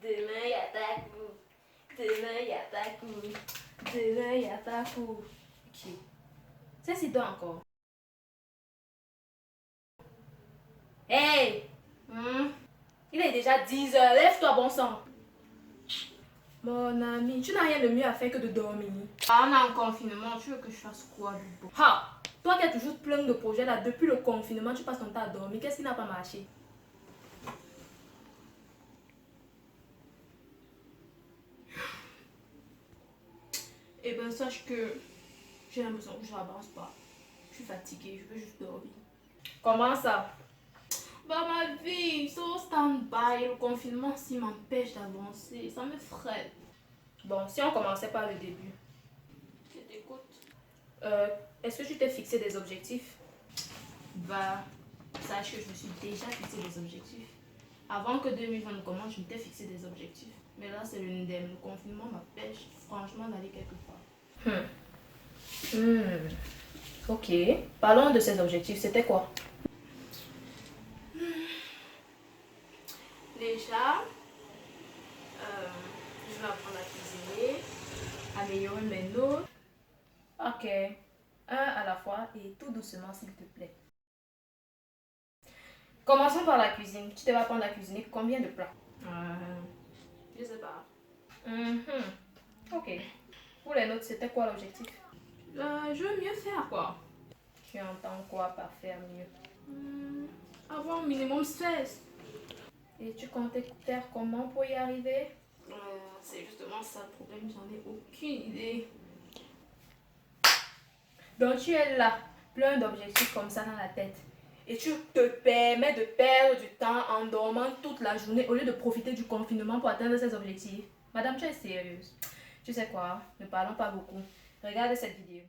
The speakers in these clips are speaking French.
Demain, y a ta cour. Demain, y a ta cour. Demain, y a ta cour. Ok. Ça, c'est toi encore. Hey! Il est déjà 10 heures. Lève-toi, bon sang. Mon ami, tu n'as rien de mieux à faire que de dormir. Ah, on est en confinement. Tu veux que je fasse quoi du bon? Ha! Toi qui as toujours plein de projets là, depuis le confinement, tu passes ton temps à dormir. Qu'est-ce qui n'a pas marché? Eh ben, sache que j'ai l'impression que je n'avance pas. Je suis fatiguée, je veux juste dormir. Comment ça? Bah, ma vie, c'est au stand-by. Le confinement, s'il m'empêche d'avancer, ça me freine. Bon, si on commençait par le début. Je t'écoute. Est-ce que tu t'es fixé des objectifs? Bah, sache que je me suis déjà fixé des objectifs. Avant que 2020 commence, je m'étais fixé des objectifs. Mais là, c'est le NDEM. Le confinement m'empêche franchement d'aller quelque part. Ok. Parlons de ces objectifs. C'était quoi? Déjà, je vais apprendre à cuisiner, améliorer mes notes. Ok. Un à la fois et tout doucement, s'il te plaît. Commençons par la cuisine. Tu devais apprendre à cuisiner combien de plats? Je sais pas. Ok. Pour les notes, c'était quoi l'objectif? Je veux mieux faire quoi? Tu entends quoi par faire mieux? Avoir au minimum 16. Et tu comptais faire comment pour y arriver? C'est justement ça le problème, j'en ai aucune idée. Donc tu es là, plein d'objectifs comme ça dans la tête. Et tu te permets de perdre du temps en dormant toute la journée au lieu de profiter du confinement pour atteindre ces objectifs. Madame, tu es sérieuse? Tu sais quoi? Ne parlons pas beaucoup. Regarde cette vidéo.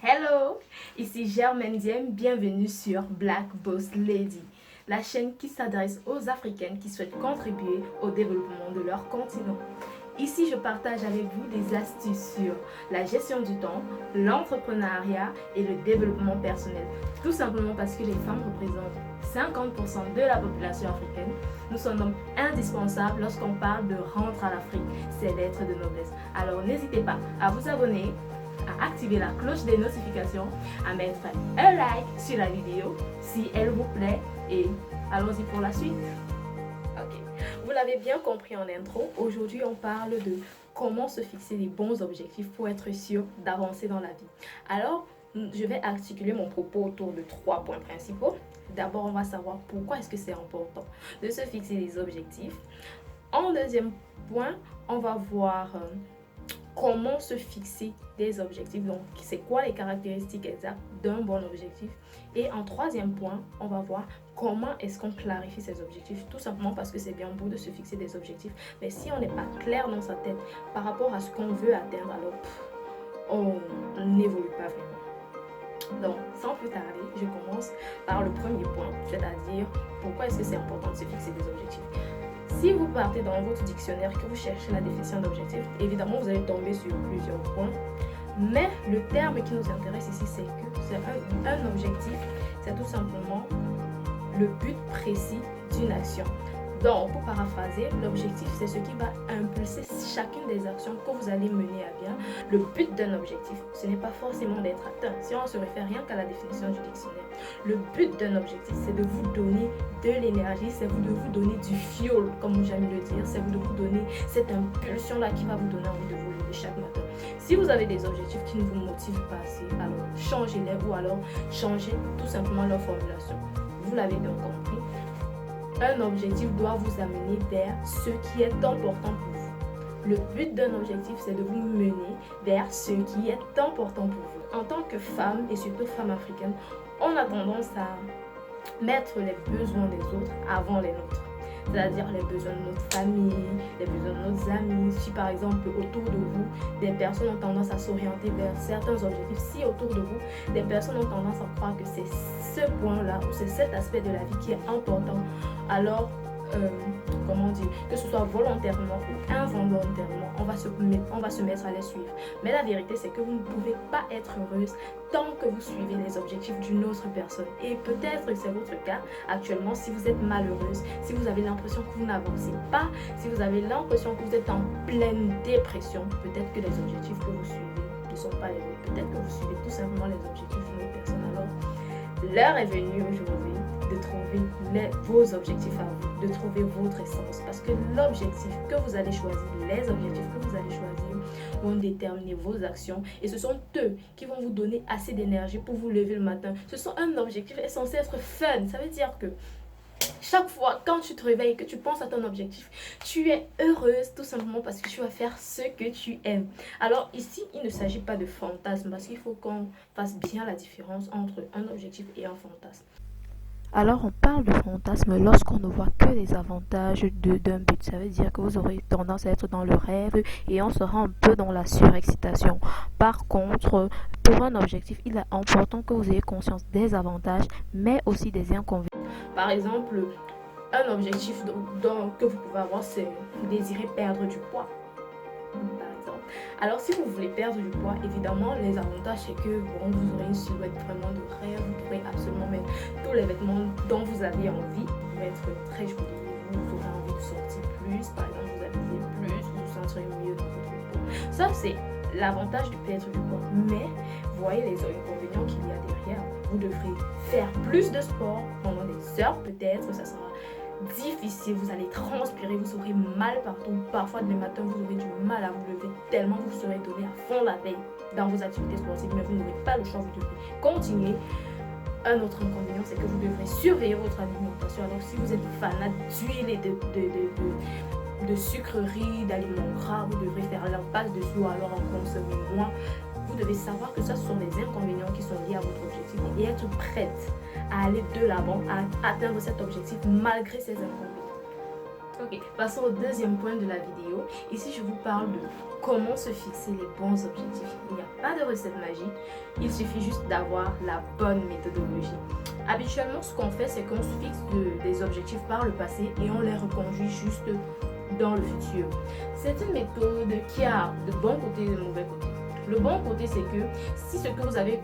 Hello, ici Germaine Diem, bienvenue sur Black Boss Lady, la chaîne qui s'adresse aux Africaines qui souhaitent contribuer au développement de leur continent. Ici, je partage avec vous des astuces sur la gestion du temps, l'entrepreneuriat et le développement personnel. Tout simplement parce que les femmes représentent 50% de la population africaine. Nous sommes donc indispensables lorsqu'on parle de rendre à l'Afrique ses lettres de noblesse. Alors n'hésitez pas à vous abonner, à activer la cloche des notifications, à mettre un like sur la vidéo si elle vous plaît et allons-y pour la suite. Ok, vous l'avez bien compris en intro, aujourd'hui on parle de comment se fixer les bons objectifs pour être sûr d'avancer dans la vie. Alors, je vais articuler mon propos autour de 3 points principaux. D'abord, on va savoir pourquoi est-ce que c'est important de se fixer des objectifs. En deuxième point, on va voir comment se fixer des objectifs, donc c'est quoi les caractéristiques exactes d'un bon objectif. Et en troisième point, on va voir comment est-ce qu'on clarifie ces objectifs, tout simplement parce que c'est bien beau de se fixer des objectifs, mais si on n'est pas clair dans sa tête par rapport à ce qu'on veut atteindre, alors on n'évolue pas vraiment. Donc, sans plus tarder, je commence par le premier point, c'est-à-dire pourquoi est-ce que c'est important de se fixer des objectifs. Si vous partez dans votre dictionnaire que vous cherchez la définition d'objectif, évidemment, vous allez tomber sur plusieurs points. Mais le terme qui nous intéresse ici, c'est que c'est un objectif, c'est tout simplement le but précis d'une action. Donc, pour paraphraser, l'objectif, c'est ce qui va impulser chacune des actions que vous allez mener à bien. Le but d'un objectif, ce n'est pas forcément d'être atteint. Si on se réfère rien qu'à la définition du dictionnaire, le but d'un objectif, c'est de vous donner de l'énergie, c'est de vous donner du fuel, comme j'aime le dire, c'est de vous donner cette impulsion-là qui va vous donner envie de vous lever chaque matin. Si vous avez des objectifs qui ne vous motivent pas assez, alors changez-les ou alors changez tout simplement leur formulation. Vous l'avez bien compris. Un objectif doit vous amener vers ce qui est important pour vous. Le but d'un objectif, c'est de vous mener vers ce qui est important pour vous. En tant que femme, et surtout femme africaine, on a tendance à mettre les besoins des autres avant les nôtres. c'est-à-dire les besoins de notre famille, les besoins de nos amis. Si par exemple autour de vous, des personnes ont tendance à s'orienter vers certains objectifs, si autour de vous, des personnes ont tendance à croire que c'est ce point-là ou c'est cet aspect de la vie qui est important, alors que ce soit volontairement ou involontairement, on va se mettre à les suivre. Mais la vérité, c'est que vous ne pouvez pas être heureuse tant que vous suivez les objectifs d'une autre personne. Et peut-être que c'est votre cas actuellement. Si vous êtes malheureuse, si vous avez l'impression que vous n'avancez pas, si vous avez l'impression que vous êtes en pleine dépression, peut-être que les objectifs que vous suivez ne sont pas les vôtres. Peut-être que vous suivez tout simplement les objectifs d'une autre personne. Alors, l'heure est venue aujourd'hui de trouver vos objectifs à vous, de trouver votre essence. Parce que l'objectif que vous allez choisir, les objectifs que vous allez choisir vont déterminer vos actions. Et ce sont eux qui vont vous donner assez d'énergie pour vous lever le matin. Un objectif est censé être fun. Ça veut dire que chaque fois quand tu te réveilles, que tu penses à ton objectif, tu es heureuse tout simplement parce que tu vas faire ce que tu aimes. Alors ici, il ne s'agit pas de fantasme parce qu'il faut qu'on fasse bien la différence entre un objectif et un fantasme. Alors, on parle de fantasme lorsqu'on ne voit que les avantages d'un but. Ça veut dire que vous aurez tendance à être dans le rêve et on sera un peu dans la surexcitation. Par contre, pour un objectif, il est important que vous ayez conscience des avantages, mais aussi des inconvénients. Par exemple, un objectif que vous pouvez avoir, c'est désirer perdre du poids. Par exemple. Alors, si vous voulez perdre du poids, évidemment, les avantages, c'est que vous aurez une silhouette vraiment de rêve. Vous pourrez absolument mettre tous les vêtements dont vous avez envie. Vous pouvez être très joli. Vous aurez envie de sortir plus. Par exemple, vous habillez plus. Vous vous sentirez mieux dans votre peau. Ça, c'est l'avantage de perdre du poids. Mais, vous voyez les inconvénients qu'il y a derrière. Vous devrez faire plus de sport pendant des heures, peut-être. Ça sera difficile, vous allez transpirer, vous aurez mal partout. Parfois, le matin, vous aurez du mal à vous lever tellement vous serez donné à fond la veille dans vos activités sportives, mais vous n'aurez pas le choix, vous devrez continuer. Un autre inconvénient, c'est que vous devrez surveiller votre alimentation. Alors, si vous êtes fanat d'huile et de sucreries, d'aliments gras, vous devrez faire l'impasse dessus ou alors en consommer moins. Vous devez savoir que ce sont des inconvénients qui sont liés à votre objectif et être prête à aller de l'avant, à atteindre cet objectif malgré ces inconvénients. Ok, passons au deuxième point de la vidéo. Ici, je vous parle de comment se fixer les bons objectifs. Il n'y a pas de recette magique, il suffit juste d'avoir la bonne méthodologie. Habituellement, ce qu'on fait, c'est qu'on se fixe des objectifs par le passé et on les reconduit juste dans le futur. C'est une méthode qui a de bons côtés et de mauvais côtés. Le bon côté, c'est que si ce que vous avez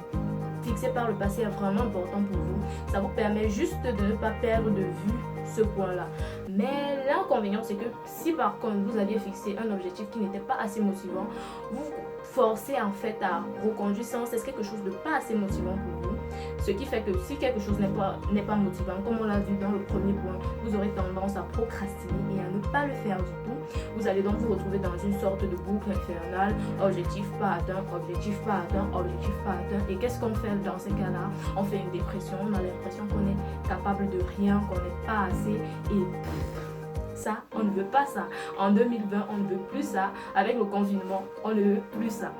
fixé par le passé est vraiment important pour vous, ça vous permet juste de ne pas perdre de vue ce point-là. Mais l'inconvénient, c'est que si par contre vous aviez fixé un objectif qui n'était pas assez motivant, vous forcez en fait à reconduire sans cesse quelque chose de pas assez motivant pour vous. Ce qui fait que si quelque chose n'est pas motivant, comme on l'a vu dans le premier point, vous aurez tendance à procrastiner et à ne pas le faire du tout. Vous allez donc vous retrouver dans une sorte de boucle infernale, objectif pas atteint, objectif pas atteint, objectif pas atteint. Et qu'est-ce qu'on fait dans ces cas-là? On fait une dépression, on a l'impression qu'on est capable de rien, qu'on n'est pas assez et ça, on ne veut pas ça. En 2020, on ne veut plus ça. Avec le confinement, on ne veut plus ça.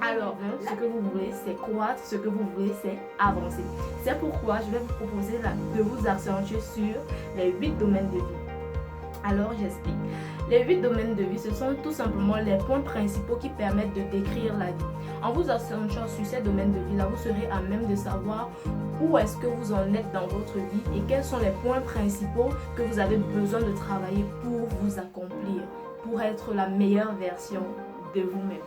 Alors, ce que vous voulez, c'est croître. Ce que vous voulez, c'est avancer. C'est pourquoi je vais vous proposer de vous accentuer sur les 8 domaines de vie. Alors, j'explique. Les 8 domaines de vie, ce sont tout simplement les points principaux qui permettent de décrire la vie. En vous accentuant sur ces domaines de vie-là, vous serez à même de savoir où est-ce que vous en êtes dans votre vie et quels sont les points principaux que vous avez besoin de travailler pour vous accomplir, pour être la meilleure version de vous-même.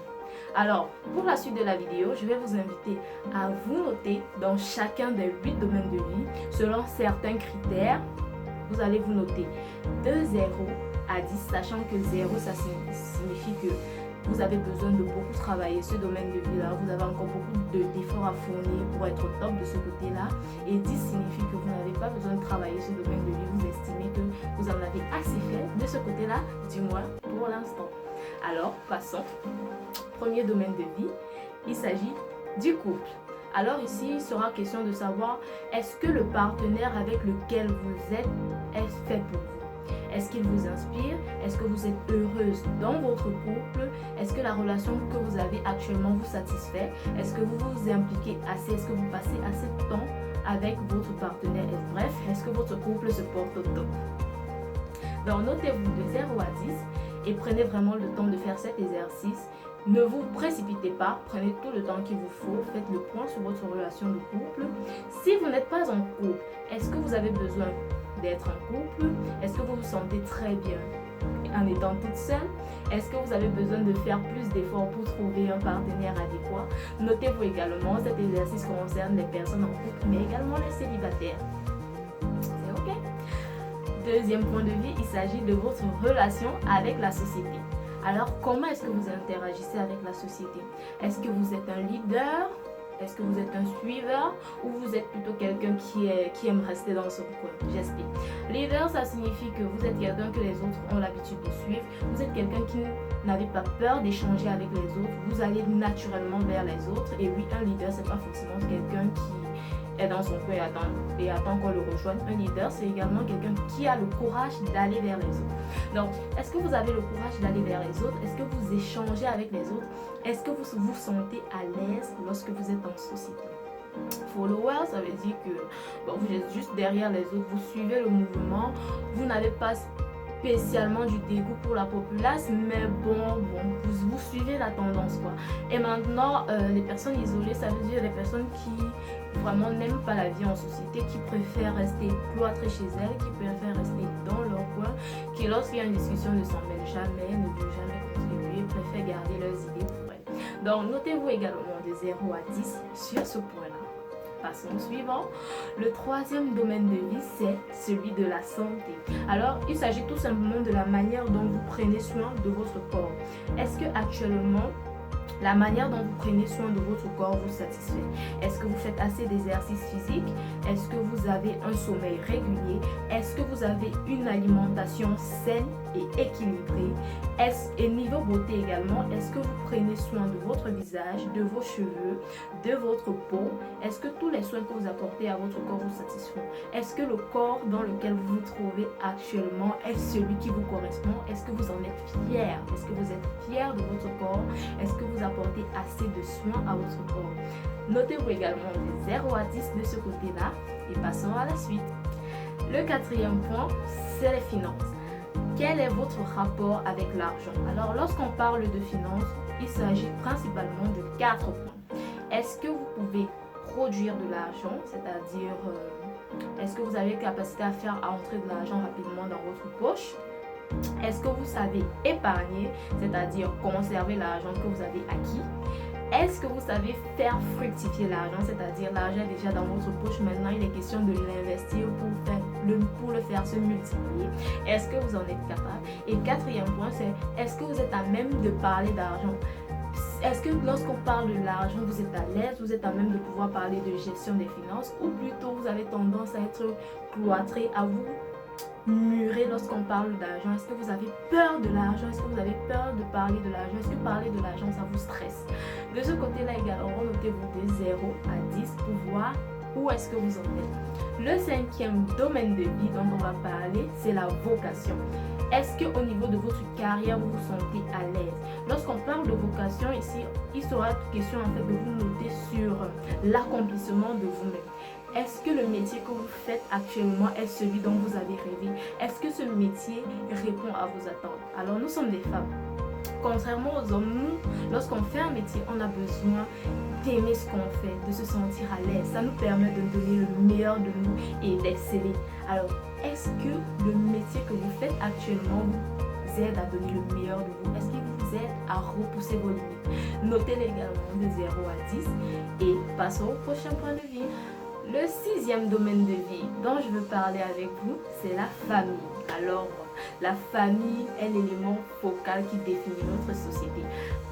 Alors, pour la suite de la vidéo, je vais vous inviter à vous noter dans chacun des 8 domaines de vie, selon certains critères. Vous allez vous noter de 0 à 10, sachant que 0, ça signifie que vous avez besoin de beaucoup travailler ce domaine de vie-là. Vous avez encore beaucoup d'efforts à fournir pour être au top de ce côté-là. Et 10 signifie que vous n'avez pas besoin de travailler ce domaine de vie. Vous estimez que vous en avez assez fait de ce côté-là, du moins pour l'instant. Alors, passons. Premier domaine de vie, il s'agit du couple. Alors ici, il sera question de savoir est-ce que le partenaire avec lequel vous êtes est fait pour vous? Est-ce qu'il vous inspire? Est-ce que vous êtes heureuse dans votre couple? Est-ce que la relation que vous avez actuellement vous satisfait? Est-ce que vous vous impliquez assez? Est-ce que vous passez assez de temps avec votre partenaire? Bref, est-ce que votre couple se porte au top? Donc notez-vous de 0 à 10 et prenez vraiment le temps de faire cet exercice. Ne vous précipitez pas, prenez tout le temps qu'il vous faut, faites le point sur votre relation de couple. Si vous n'êtes pas en couple, est-ce que vous avez besoin d'être en couple? Est-ce que vous vous sentez très bien en étant toute seule? Est-ce que vous avez besoin de faire plus d'efforts pour trouver un partenaire adéquat? Notez-vous également, cet exercice concerne les personnes en couple, mais également les célibataires. C'est ok? Deuxième point de vue, il s'agit de votre relation avec la société. Alors, comment est-ce que vous interagissez avec la société? Est-ce que vous êtes un leader? Est-ce que vous êtes un suiveur ou vous êtes plutôt quelqu'un qui aime rester dans son coin? J'explique. Leader, ça signifie que vous êtes quelqu'un que les autres ont l'habitude de suivre. Vous êtes quelqu'un qui n'avez pas peur d'échanger avec les autres. Vous allez naturellement vers les autres. Et oui, un leader, c'est pas forcément quelqu'un qui est dans son coin et attend qu'on le rejoigne. Un leader, c'est également quelqu'un qui a le courage d'aller vers les autres. Donc, est-ce que vous avez le courage d'aller vers les autres? Est-ce que vous échangez avec les autres? Est-ce que vous vous sentez à l'aise lorsque vous êtes en société? Follower, ça veut dire que vous êtes juste derrière les autres, vous suivez le mouvement, vous n'avez pas spécialement du dégoût pour la populace, mais vous suivez la tendance quoi. Et maintenant, les personnes isolées, ça veut dire les personnes qui vraiment n'aiment pas la vie en société, qui préfèrent rester cloîtrées chez elles, qui préfèrent rester dans leur coin, qui lorsqu'il y a une discussion ne s'en mêlent jamais, ne veulent jamais contribuer, préfèrent garder leurs idées pour elles. Donc notez-vous également de 0 à 10 sur ce point-là. Passons au suivant. Le troisième domaine de vie, c'est celui de la santé. Alors, il s'agit tout simplement de la manière dont vous prenez soin de votre corps. Est-ce que actuellement, la manière dont vous prenez soin de votre corps vous satisfait? Est-ce que vous faites assez d'exercices physiques? Est-ce que vous avez un sommeil régulier? Est-ce que vous avez une alimentation saine et équilibrée? Et niveau beauté également, est-ce que vous prenez soin de votre visage, de vos cheveux, de votre peau? Est-ce que tous les soins que vous apportez à votre corps vous satisfont? Est-ce que le corps dans lequel vous vous trouvez actuellement est celui qui vous correspond? Est-ce que vous en êtes fier? Est-ce que vous êtes fier de votre corps? Est-ce que vous apportez assez de soins à votre corps? Notez-vous également de 0 à 10 de ce côté-là et passons à la suite. Le quatrième point, c'est les finances. Quel est votre rapport avec l'argent? Alors, lorsqu'on parle de finances, il s'agit principalement de 4 points. Est-ce que vous pouvez produire de l'argent, c'est-à-dire est-ce que vous avez capacité à entrer de l'argent rapidement dans votre poche? Est-ce que vous savez épargner, c'est-à-dire conserver l'argent que vous avez acquis? Est-ce que vous savez faire fructifier l'argent, c'est-à-dire l'argent est déjà dans votre poche, maintenant il est question de l'investir pour le faire se multiplier? Est-ce que vous en êtes capable? Et quatrième point, c'est est-ce que vous êtes à même de parler d'argent? Est-ce que lorsqu'on parle de l'argent, vous êtes à l'aise, vous êtes à même de pouvoir parler de gestion des finances, ou plutôt vous avez tendance à être cloîtré, à vous murer lorsqu'on parle d'argent? Est-ce que vous avez peur de l'argent? Est-ce que vous avez peur de parler de l'argent? Est-ce que parler de l'argent, ça vous stresse? De ce côté-là également, notez-vous de 0 à 10 pour voir où est-ce que vous en êtes. Le cinquième domaine de vie dont on va parler, c'est la vocation. Est-ce qu'au niveau de votre carrière, vous vous sentez à l'aise? Lorsqu'on parle de vocation, ici, il sera question en fait de vous noter sur l'accomplissement de vous-même. Est-ce que le métier que vous faites actuellement est celui dont vous avez rêvé? Est-ce que ce métier répond à vos attentes? Alors, nous sommes des femmes. Contrairement aux hommes, nous, lorsqu'on fait un métier, on a besoin d'aimer ce qu'on fait, de se sentir à l'aise. Ça nous permet de donner le meilleur de nous et d'exceller. Alors, est-ce que le métier que vous faites actuellement vous aide à donner le meilleur de vous? Est-ce qu'il vous aide à repousser vos limites? Notez-les également de 0 à 10 et passons au prochain point de vue. Le sixième domaine de vie dont je veux parler avec vous, c'est la famille. Alors, la famille est l'élément focal qui définit notre société.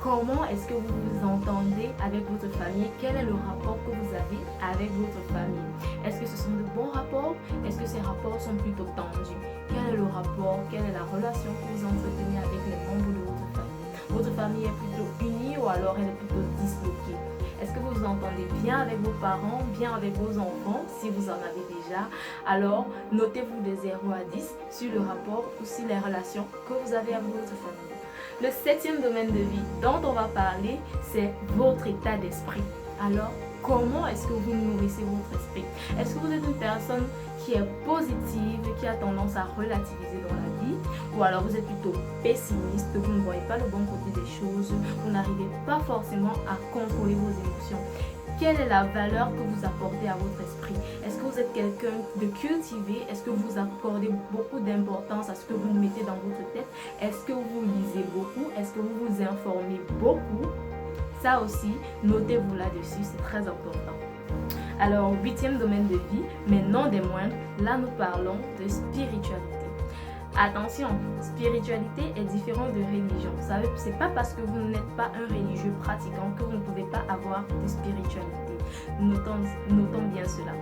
Comment est-ce que vous vous entendez avec votre famille? Quel est le rapport que vous avez avec votre famille? Est-ce que ce sont de bons rapports? Est-ce que ces rapports sont plutôt tendus? Quel est le rapport? Quelle est la relation que vous entretenez avec les membres de votre famille? Votre famille est plutôt unie ou alors elle est plutôt disloquée? Est-ce que vous vous entendez bien avec vos parents, bien avec vos enfants? Si vous en avez déjà, alors notez-vous de 0 à 10 sur le rapport ou sur les relations que vous avez avec votre famille. Le septième domaine de vie dont on va parler, c'est votre état d'esprit. Alors, comment est-ce que vous nourrissez votre esprit? Est-ce que vous êtes une personne qui est positive, qui a tendance à relativiser dans la vie, ou alors vous êtes plutôt pessimiste, vous ne voyez pas le bon côté des choses, vous n'arrivez pas forcément à contrôler vos émotions. Quelle est la valeur que vous apportez à votre esprit? Est-ce que vous êtes quelqu'un de cultivé? Est-ce que vous accordez beaucoup d'importance à ce que vous mettez dans votre tête? Est-ce que vous lisez beaucoup? Est-ce que vous vous informez beaucoup? Ça aussi, notez-vous là-dessus, c'est très important. Alors, 8e domaine de vie, mais non des moindres, là nous parlons de spiritualité. Attention, spiritualité est différent de religion. C'est pas parce que vous n'êtes pas un religieux pratiquant que vous ne pouvez pas avoir de spiritualité. Notons bien cela.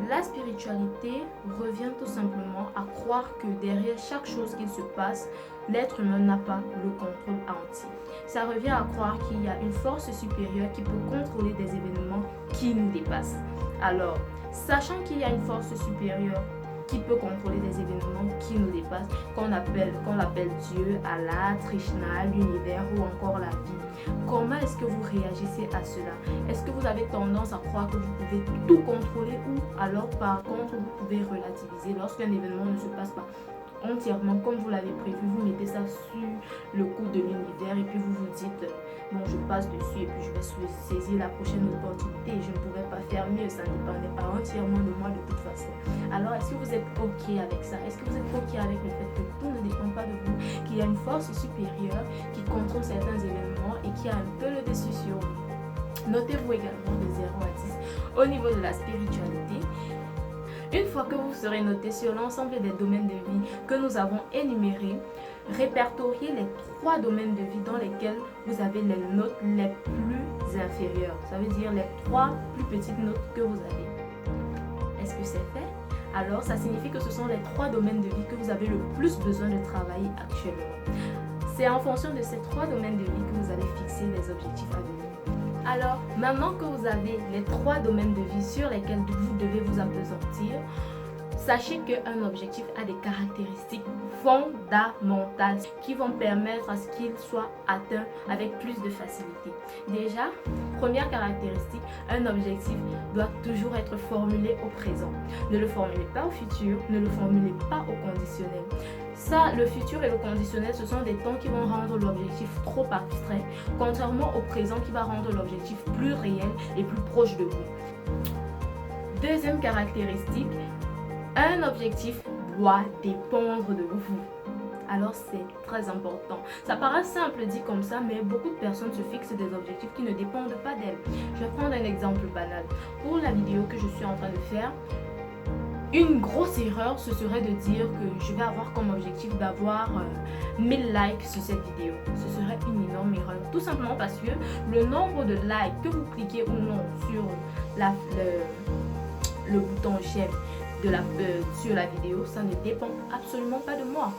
La spiritualité revient tout simplement à croire que derrière chaque chose qui se passe, l'être humain n'a pas le contrôle entier. Ça revient à croire qu'il y a une force supérieure qui peut contrôler des événements qui nous dépassent. Alors, sachant qu'il y a une force supérieure qui peut contrôler des événements qui nous dépassent, qu'on appelle Dieu, Allah, Krishna, l'univers ou encore la vie. Comment est-ce que vous réagissez à cela? Est-ce que vous avez tendance à croire que vous pouvez tout contrôler ou alors par contre vous pouvez relativiser lorsqu'un événement ne se passe pas entièrement comme vous l'avez prévu, vous mettez ça sur le coup de l'univers et puis vous vous dites bon, je passe dessus et puis je vais saisir la prochaine opportunité et je ne pourrais pas faire mieux, ça ne dépendait pas entièrement de moi de toute façon. Alors est-ce que vous êtes ok avec ça? Est-ce que vous êtes ok avec le fait que tout ne dépend pas de vous, qu'il y a une force supérieure qui contrôle certains événements et qui a un peu le dessus sur vous? Notez-vous également de 0 à 10 au niveau de la spiritualité. Une fois que vous serez noté sur l'ensemble des domaines de vie que nous avons énumérés, répertoriez les 3 domaines de vie dans lesquels vous avez les notes les plus inférieures. Ça veut dire les 3 plus petites notes que vous avez. Est-ce que c'est fait? Alors, ça signifie que ce sont les 3 domaines de vie que vous avez le plus besoin de travailler actuellement. C'est en fonction de ces 3 domaines de vie que vous allez fixer les objectifs à venir. Alors, maintenant que vous avez les 3 domaines de vie sur lesquels vous devez vous appesantir, sachez qu'un objectif a des caractéristiques fondamentales qui vont permettre à ce qu'il soit atteint avec plus de facilité. Déjà, première caractéristique, un objectif doit toujours être formulé au présent. Ne le formulez pas au futur, ne le formulez pas au conditionnel. Ça, le futur et le conditionnel, ce sont des temps qui vont rendre l'objectif trop abstrait, contrairement au présent qui va rendre l'objectif plus réel et plus proche de vous. Deuxième caractéristique, un objectif doit dépendre de vous. Alors c'est très important. Ça paraît simple dit comme ça, mais beaucoup de personnes se fixent des objectifs qui ne dépendent pas d'elles. Je vais prendre un exemple banal. Pour la vidéo que je suis en train de faire, une grosse erreur, ce serait de dire que je vais avoir comme objectif d'avoir 1000 likes sur cette vidéo. Ce serait une énorme erreur. Tout simplement parce que le nombre de likes que vous cliquez ou non sur le bouton j'aime sur la vidéo, ça ne dépend absolument pas de moi.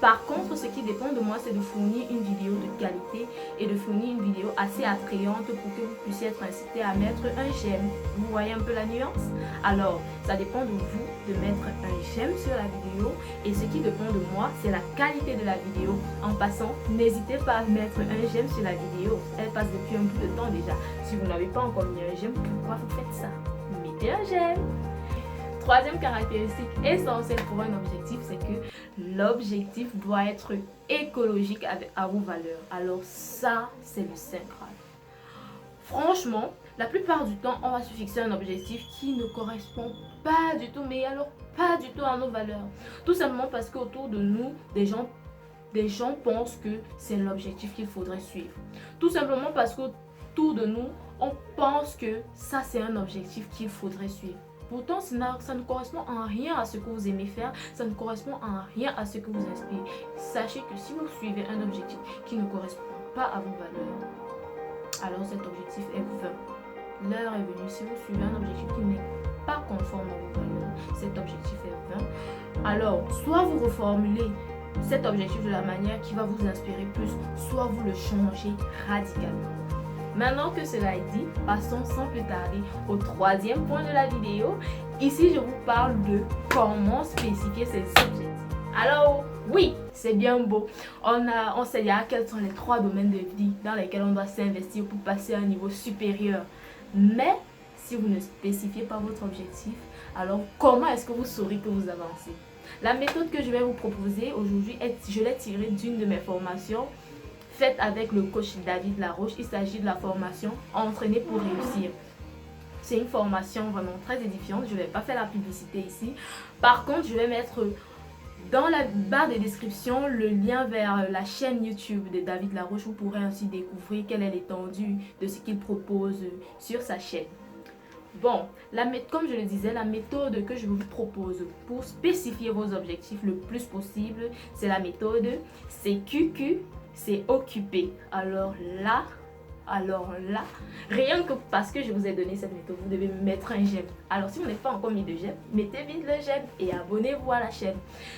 Par contre, ce qui dépend de moi, c'est de fournir une vidéo de qualité et de fournir une vidéo assez attrayante pour que vous puissiez être incité à mettre un j'aime. Vous voyez un peu la nuance? Alors, ça dépend de vous de mettre un j'aime sur la vidéo et ce qui dépend de moi, c'est la qualité de la vidéo. En passant, n'hésitez pas à mettre un j'aime sur la vidéo. Elle passe depuis un bout de temps déjà. Si vous n'avez pas encore mis un j'aime, pourquoi vous faites ça? Mettez un j'aime. Troisième caractéristique essentielle pour un objectif, c'est que l'objectif doit être écologique à vos valeurs. Alors ça, c'est le Saint Graal. Franchement, la plupart du temps, on va se fixer un objectif qui ne correspond pas du tout, mais alors pas du tout à nos valeurs. Tout simplement parce qu'autour de nous, des gens pensent que c'est l'objectif qu'il faudrait suivre. Tout simplement parce qu'autour de nous, on pense que ça, c'est un objectif qu'il faudrait suivre. Pourtant, ça ne correspond en rien à ce que vous aimez faire, ça ne correspond en rien à ce que vous inspire. Sachez que si vous suivez un objectif qui ne correspond pas à vos valeurs, alors cet objectif est vain. L'heure est venue, si vous suivez un objectif qui n'est pas conforme à vos valeurs, cet objectif est vain. Alors, soit vous reformulez cet objectif de la manière qui va vous inspirer plus, soit vous le changez radicalement. Maintenant que cela est dit, passons sans plus tarder au 3e point de la vidéo. Ici, je vous parle de comment spécifier ces objectifs. Alors, oui, c'est bien beau. On sait déjà quels sont les 3 domaines de vie dans lesquels on doit s'investir pour passer à un niveau supérieur. Mais, si vous ne spécifiez pas votre objectif, Alors, comment est-ce que vous saurez que vous avancez? La méthode que je vais vous proposer aujourd'hui, je l'ai tirée d'une de mes formations faites avec le coach David Laroche. Il s'agit de la formation Entraîner pour réussir. C'est une formation vraiment très édifiante. Je ne vais pas faire la publicité ici. Par contre, je vais mettre dans la barre de description le lien vers la chaîne YouTube de David Laroche. Vous pourrez ainsi découvrir quelle est l'étendue de ce qu'il propose sur sa chaîne. Bon, comme je le disais, la méthode que je vous propose pour spécifier vos objectifs le plus possible, c'est la méthode CQQ, c'est occupé. Alors là, rien que parce que je vous ai donné cette méthode, vous devez me mettre un j'aime. Alors si vous n'avez pas encore mis de j'aime, mettez vite le j'aime et abonnez-vous à la chaîne.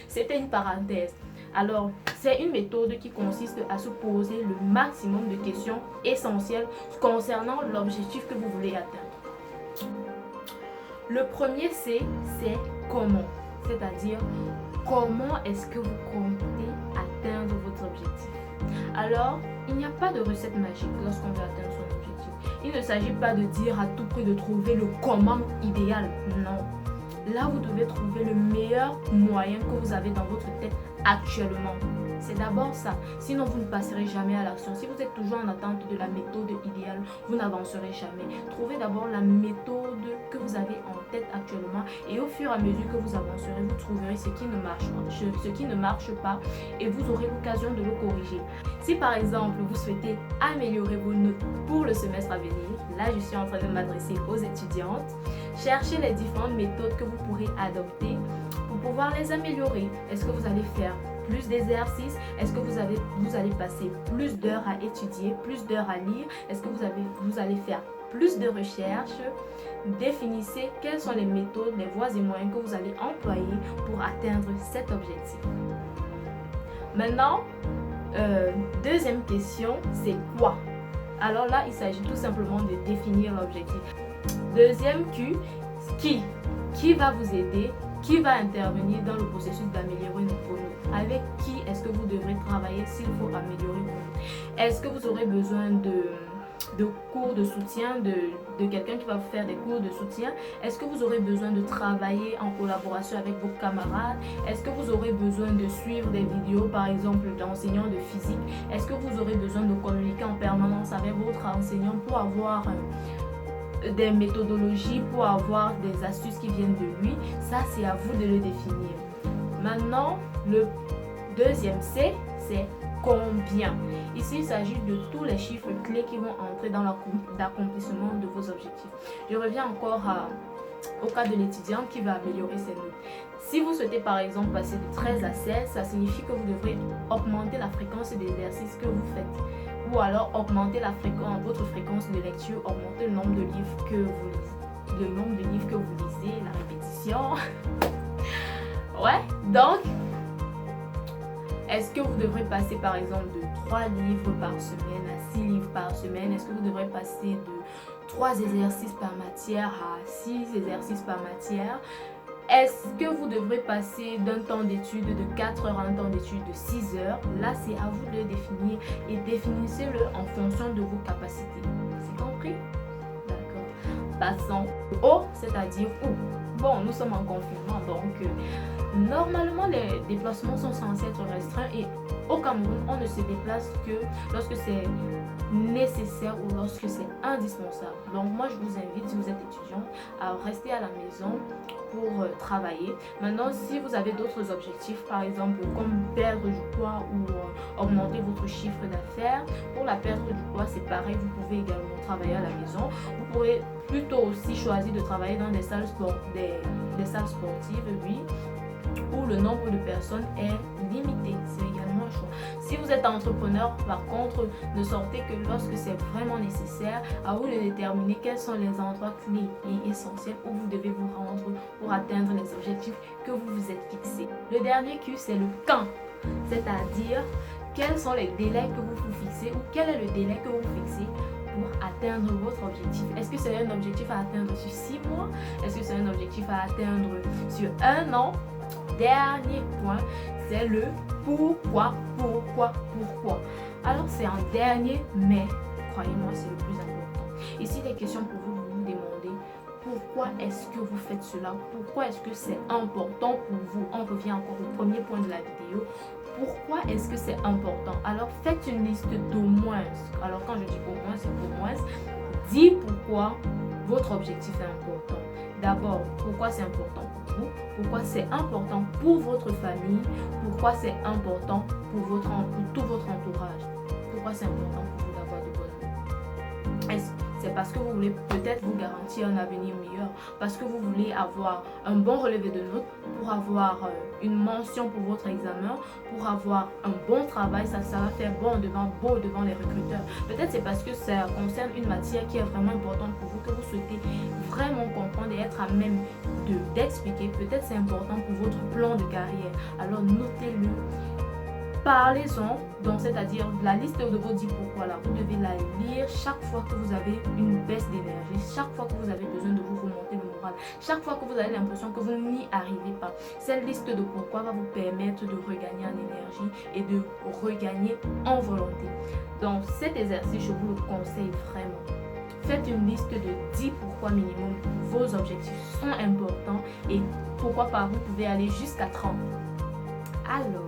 C'était une parenthèse. Alors, c'est une méthode qui consiste à se poser le maximum de questions essentielles concernant l'objectif que vous voulez atteindre. Le premier c'est comment, c'est-à-dire comment est-ce que vous comptez atteindre votre objectif. Alors, il n'y a pas de recette magique lorsqu'on veut atteindre son objectif. Il ne s'agit pas de dire à tout prix de trouver le comment idéal, non. Là, vous devez trouver le meilleur moyen que vous avez dans votre tête actuellement. C'est d'abord ça. Sinon, vous ne passerez jamais à l'action. Si vous êtes toujours en attente de la méthode idéale, vous n'avancerez jamais. Trouvez d'abord la méthode que vous avez en tête actuellement et au fur et à mesure que vous avancerez, vous trouverez ce qui ne marche pas et vous aurez l'occasion de le corriger. Si par exemple, vous souhaitez améliorer vos notes pour le semestre à venir, là, je suis en train de m'adresser aux étudiantes. Cherchez les différentes méthodes que vous pourrez adopter pour pouvoir les améliorer. Est-ce que vous allez faire plus d'exercices? Est-ce que vous allez passer plus d'heures à étudier, plus d'heures à lire? Est-ce que vous allez faire plus de recherches? Définissez quelles sont les méthodes, les voies et moyens que vous allez employer pour atteindre cet objectif. Maintenant, deuxième question, c'est quoi? Alors là, il s'agit tout simplement de définir l'objectif. Deuxième Q, qui va vous aider? Qui va intervenir dans le processus d'améliorer vos notes? Avec qui est-ce que vous devrez travailler s'il faut améliorer vos notes? Est-ce que vous aurez besoin de cours de soutien, de quelqu'un qui va vous faire des cours de soutien? Est-ce que vous aurez besoin de travailler en collaboration avec vos camarades? Est-ce que vous aurez besoin de suivre des vidéos, par exemple, d'enseignants de physique? Est-ce que vous aurez besoin de communiquer en permanence avec votre enseignant pour avoir des méthodologies, pour avoir des astuces qui viennent de lui? Ça, c'est à vous de le définir. Maintenant, le deuxième C, c'est combien. Ici, il s'agit de tous les chiffres clés qui vont entrer dans l'accomplissement de vos objectifs. Je reviens encore au cas de l'étudiant qui va améliorer ses notes. Si vous souhaitez par exemple passer de 13 à 16, ça signifie que vous devrez augmenter la fréquence d'exercices que vous faites. Ou alors augmenter votre fréquence de lecture, augmenter le nombre de livres que vous lisez, la répétition. Ouais, donc, est-ce que vous devrez passer par exemple de 3 livres par semaine à 6 livres par semaine? Est-ce que vous devrez passer de 3 exercices par matière à 6 exercices par matière? Est-ce que vous devrez passer d'un temps d'étude de 4 heures à un temps d'étude de 6 heures? Là, c'est à vous de le définir et définissez-le en fonction de vos capacités. C'est compris? D'accord. Passons au, c'est-à-dire où. Bon, nous sommes en confinement, donc normalement les déplacements sont censés être restreints et au Cameroun, on ne se déplace que lorsque c'est nécessaire ou lorsque c'est indispensable. Donc moi, je vous invite, si vous êtes étudiant, à rester à la maison pour travailler. Maintenant, si vous avez d'autres objectifs, par exemple comme perdre du poids ou augmenter votre chiffre d'affaires, pour la perte du poids, c'est pareil, vous pouvez également travailler à la maison. Vous pourrez plutôt aussi choisir de travailler dans des salles sportives, oui, où le nombre de personnes est limité. C'est également un choix. Si vous êtes entrepreneur, par contre, ne sortez que lorsque c'est vraiment nécessaire. À vous de déterminer quels sont les endroits clés et essentiels où vous devez vous rendre pour atteindre les objectifs que vous vous êtes fixés. Le dernier Q, c'est le quand, c'est-à-dire quels sont les délais que vous vous fixez ou quel est le délai que vous fixez pour atteindre votre objectif. Est-ce que c'est un objectif à atteindre sur 6 mois? Est-ce que c'est un objectif à atteindre sur 1 an? Dernier point, c'est le pourquoi. Alors c'est un dernier, mais croyez-moi, c'est le plus important. Ici, les questions pour vous, vous demandez pourquoi est-ce que vous faites cela? Pourquoi est-ce que c'est important pour vous? On revient encore au premier point de la vidéo. Pourquoi est-ce que c'est important? Alors faites une liste d'au moins, alors quand je dis au moins, c'est au moins 10 pourquoi votre objectif est important. D'abord, pourquoi c'est important pour vous? Pourquoi c'est important pour votre famille? Pourquoi c'est important pour tout votre entourage? Pourquoi c'est important pour vous d'avoir de bonnes notes? C'est parce que vous voulez peut-être vous garantir un avenir meilleur, parce que vous voulez avoir un bon relevé de notes, pour avoir une mention pour votre examen, pour avoir un bon travail, ça va faire beau devant les recruteurs. Peut-être c'est parce que ça concerne une matière qui est vraiment importante pour vous, que vous souhaitez vraiment comprendre et être à même d'expliquer. Peut-être c'est important pour votre plan de carrière. Alors notez-le. Parlez-en, donc c'est-à-dire la liste de vos 10 pourquoi là, vous devez la lire chaque fois que vous avez une baisse d'énergie, chaque fois que vous avez besoin de vous remonter le moral, chaque fois que vous avez l'impression que vous n'y arrivez pas. Cette liste de pourquoi va vous permettre de regagner en énergie et de regagner en volonté. Donc cet exercice, je vous le conseille vraiment. Faites une liste de 10 pourquoi minimum. Vos objectifs sont importants et pourquoi pas vous pouvez aller jusqu'à 30. Alors,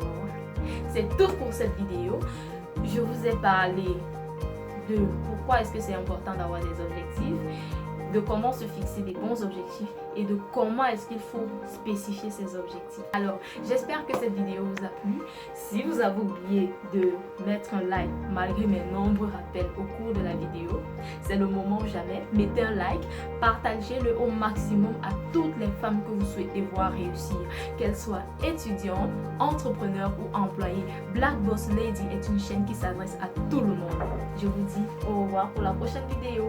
c'est tout pour cette vidéo. Je vous ai parlé de pourquoi est-ce que c'est important d'avoir des objectifs, de comment se fixer des bons objectifs et de comment est-ce qu'il faut spécifier ces objectifs. Alors, j'espère que cette vidéo vous a plu. Si vous avez oublié de mettre un like malgré mes nombreux rappels au cours de la vidéo, c'est le moment ou jamais. Mettez un like, partagez-le au maximum à toutes les femmes que vous souhaitez voir réussir, qu'elles soient étudiantes, entrepreneurs ou employées. Black Boss Lady est une chaîne qui s'adresse à tout le monde. Je vous dis au revoir pour la prochaine vidéo.